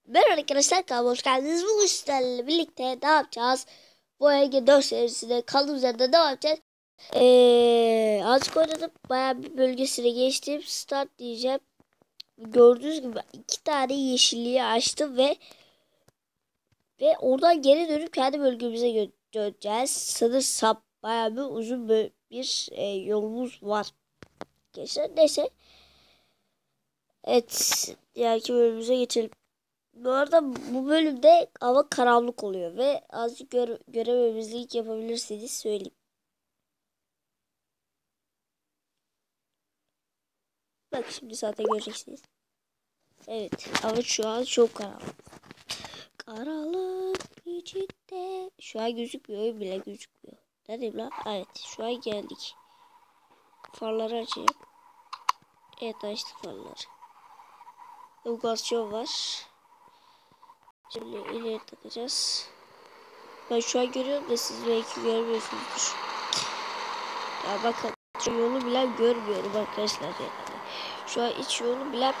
Merhaba arkadaşlar, kanalıma hoş geldiniz. Bugün sizlerle birlikte ne yapacağız? Bu Ege 4 serisinde kaldığımız yerden devam edeceğiz. Azıcık oynadım. Bayağı bir bölgesine geçtim. Start diyeceğim. Gördüğünüz gibi 2 tane yeşilliği açtım ve oradan geri dönüp kendi bölgemize döneceğiz. Sanırsam bayağı bir uzun bir yolumuz var. Gençler neyse. Evet, diğerki bölümümüze geçelim. Bu arada bu bölümde hava karanlık oluyor ve azıcık görememizlik yapabilirsiniz söyleyeyim. Bak şimdi zaten göreceksiniz. Evet ama şu an çok karanlık. Karanlık içinde. Şu an gözükmüyor, bile gözükmüyor. Neredeyim lan? Evet şu an geldik. Farları açayım. Evet açtık farları. Navigasyon var. Şimdi ileri takacağız. Ben şu an görüyorum da siz belki görmüyorsunuzdur. Ya bakın şu yolu bile görmüyorum arkadaşlar yani. Şu an hiç yolu bile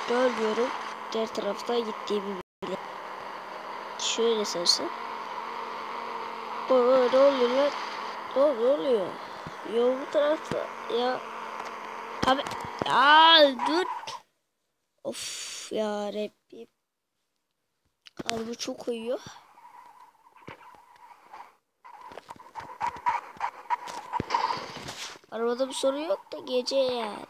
görmüyorum. Diğer tarafta gittiğimi bile. Şöyle sarsam. Ne oluyor lan? Ne oluyor? Yol bu tarafta. Ya. Abi. Ya dur. Of ya Rabbim. Araba çok uyuyor. Arabada bir sorun yok da gece yani.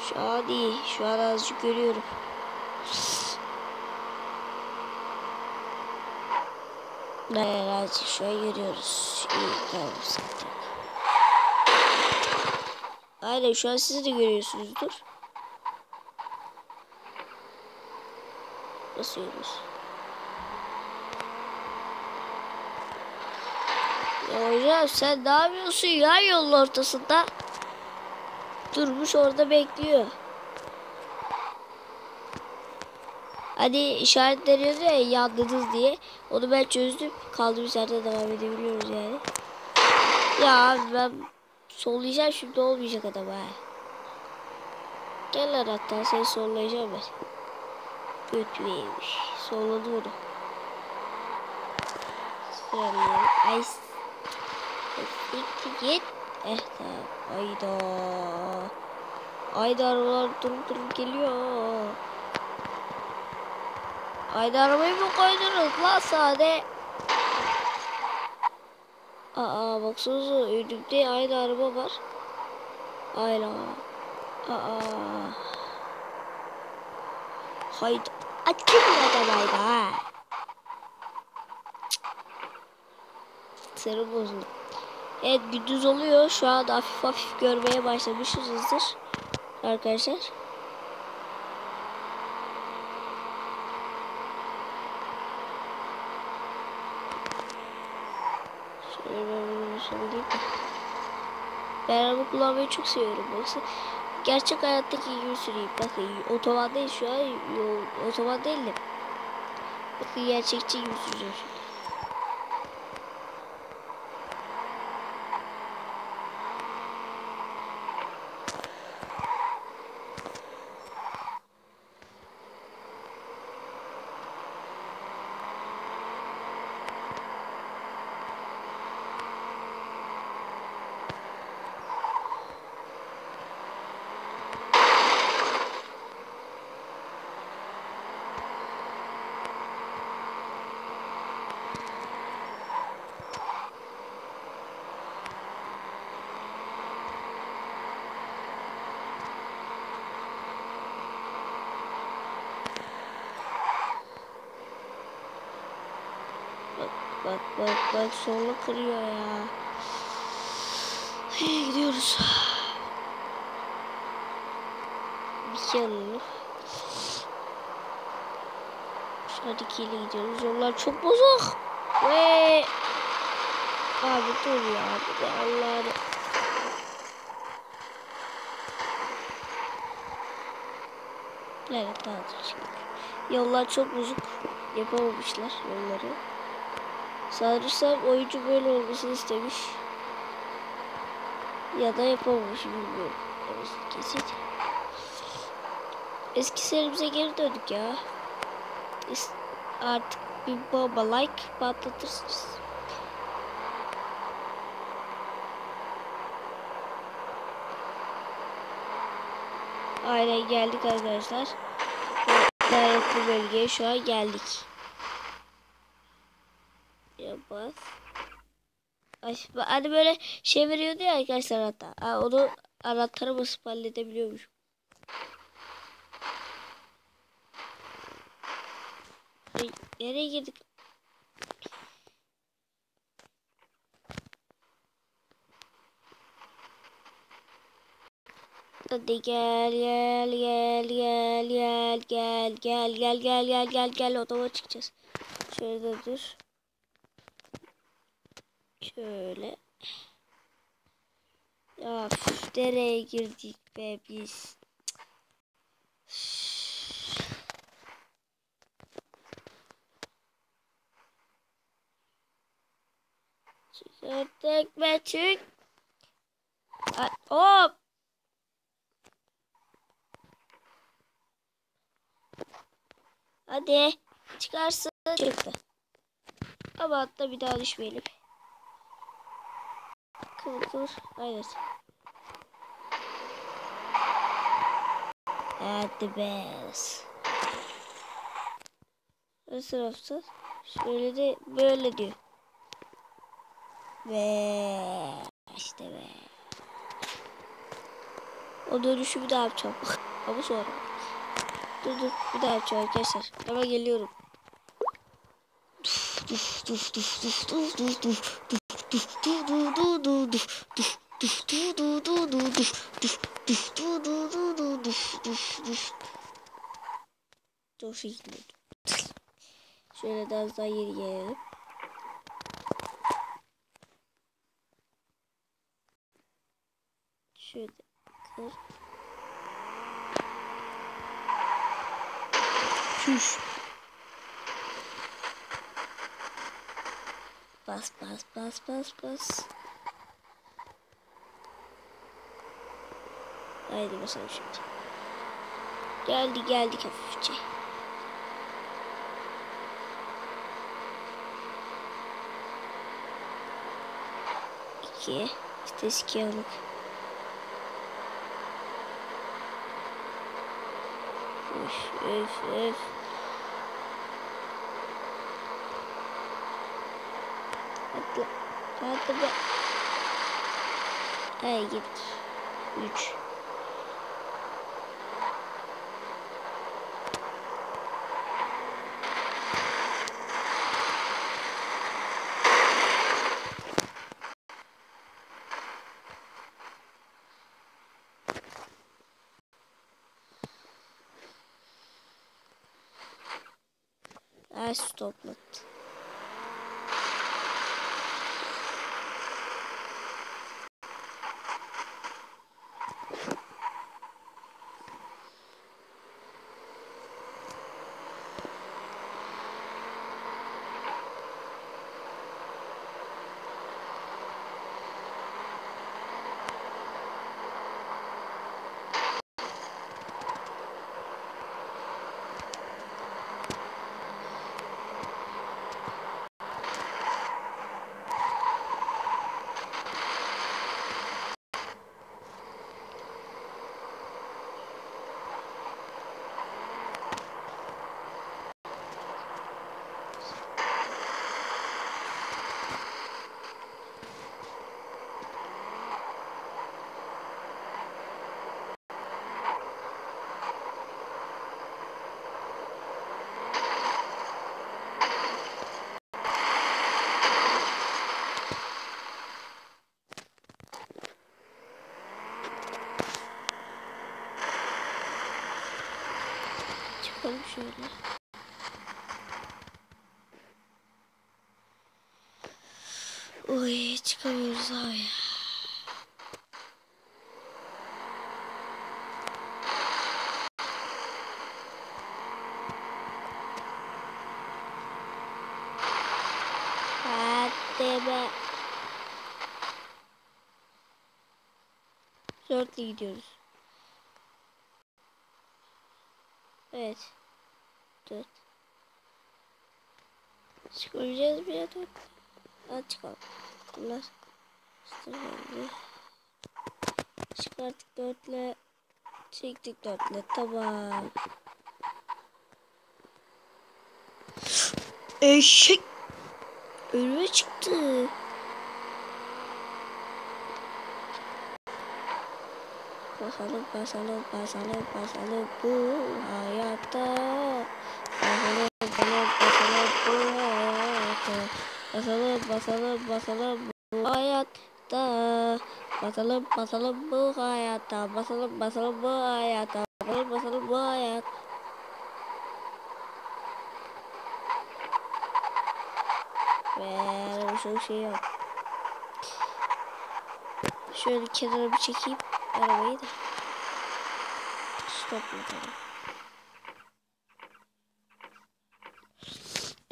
Şu an iyi. Şu an azıcık görüyorum. Azıcık şu an görüyoruz. İyi tamam zaten. Aynen şu an siz de görüyorsunuzdur. Nasıl görüyoruz? Ya hocam sen ne yapıyorsun ya yolun ortasında? Durmuş orada bekliyor. Hani işaret veriyordu ya yandınız diye. Onu ben çözdüm. Kaldığımız yerde devam edebiliyoruz yani. Ya ben sollayacağım şimdi olmayacak adam ha. Gel lan hatta seni sollayacağım ben. Kötüymüş. Solladım onu. Frenleyelim. Ay. Git. Tamam. Ayda. Ayda arabalar durup geliyor. Ayda arabayı mı koydunuz lan sade? Baksanıza önümde ayda araba var. Ayla. Haydi. Açayım ya ayda. Sarı bozuldu. Evet gündüz oluyor. Şu an hafif görmeye başlamışızdır. Arkadaşlar. Şöyle ben söyleyeyim. Ben araba kullanmayı çok seviyorum. Yoksa gerçek hayattaki gibi süreyim. Bakın otoban değil şu an. Otoban değil de. Bakın gerçekçi gibi süreceğim şimdi. Bak sola kırıyor ya. Gidiyoruz. Bir şey alalım. Şurada ikiyle gidiyoruz. Yollar çok bozuk. Ve abi dur ya. Allah'ım. Evet daha şimdi. Yollar çok bozuk. Yapamamışlar yolları. Sanırsam oyuncu böyle olmasını istemiş. Ya da yapamamışım bilmiyorum. Orası kesin. Eski serimize geri döndük ya. Artık bir baba like patlatırsınız. Aynen geldik arkadaşlar. Lanetli bölgeye şu an geldik. Yapaz. Hani böyle şey veriyordu ya arkadaşlar hatta. Onu anahtarı basıp halledebiliyormuş. Nereye girdik? Hadi gel gel gel gel gel gel gel gel gel gel gel gel odama çıkacağız. Şöyle dur. Şöyle. Ya nereye girdik be biz? Çıkarttık be çık. Hop. Hadi. Çıkarsın. Çıktı. Ama hatta bir daha düşmeyelim. Kıvır kıvır. Aynen. Hadi be. Nasıl yapacağız? Şöyle de böyle diyor. Ve işte be. O dönüşü bir daha yapacağım. Ama sonra. Dur bir daha yapacağım arkadaşlar. Hemen geliyorum. Şöyle biraz daha yeri gelelim. Şöyle kır. Şuş. Bas bas bas bas bas. Haydi basalım şimdi. Geldik hafifçe. İki. İşte 2 yanık. Öf. Hadi be. Hey git. 3. Toplattı. Çıkalım şöyle. Oy çıkamıyoruz abi. Hadi be. Dörtlü gidiyoruz. Evet. Dört. Çıkabileceğiz bir ya dört. Hadi çıkalım. Bunlar. İşte geldi. Çıkarttık dörtle. Çektik dörtle. Tamam. Eşek. Önüme çıktı. Basalım basalım basalım basalım bu hayatta. Basalım basalım basalım bu hayatta. Basalım basalım basalım bu hayatta. Basalım basalım bu hayatta. Basalım basalım bu hayatta. Basalım basalım bu hayat. Ve çok şey yok. Şöyle kenara bir çekeyim arabayı da. Stop bakalım.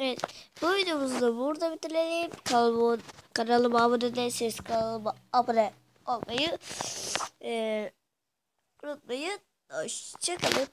Evet, bu videomuzu da burada bitirelim. Kanalıma abone değilseniz kanalıma abone olmayı unutmayın. Hoşçakalın.